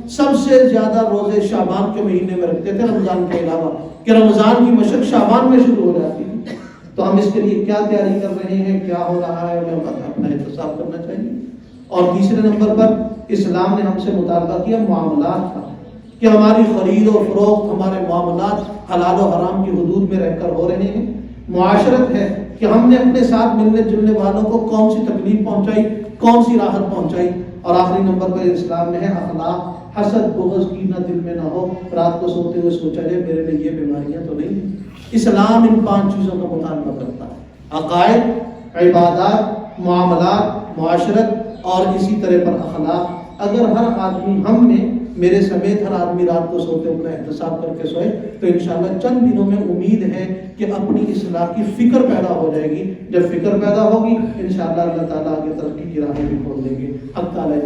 سب سے زیادہ روزے شعبان کے مہینے میں رکھتے تھے رمضان کے علاوہ، کہ رمضان کی مشق شعبان میں شروع ہو جاتی تھی. تو ہم اس کے لیے کیا تیاری کر رہے ہیں، کیا ہو رہا ہے، ہمیں اپنا احتساب کرنا چاہیے. اور تیسرے نمبر پر اسلام نے ہم سے مطالبہ کیا معاملات کا، کہ ہماری خرید و فروخت، ہمارے معاملات حلال و حرام کی حدود میں رہ کر ہو رہے ہیں. معاشرت ہے کہ ہم نے اپنے ساتھ ملنے جلنے والوں کو کون سی تکلیف پہنچائی، کون سی راحت پہنچائی. اور آخری نمبر پر اسلام میں ہے اخلاق، حسد بغض کینہ دل میں نہ ہو. رات کو سوتے ہوئے سوچا جائے میرے میں یہ بیماریاں تو نہیں ہیں. اسلام ان 5 چیزوں کا مطالبہ کرتا ہے: عقائد، عبادات، معاملات، معاشرت اور اسی طرح پر اخلاق. اگر ہر آدمی ہم میں، میرے سمیت ہر آدمی رات کو سوتے اپنا احتساب کر کے سوئے تو انشاءاللہ چند دنوں میں امید ہے کہ اپنی اصلاح کی فکر پیدا ہو جائے گی. جب فکر پیدا ہوگی انشاءاللہ اللہ تعالیٰ آگے ترقی کی راہیں بھی کھول دیں گے. حق تعالیٰ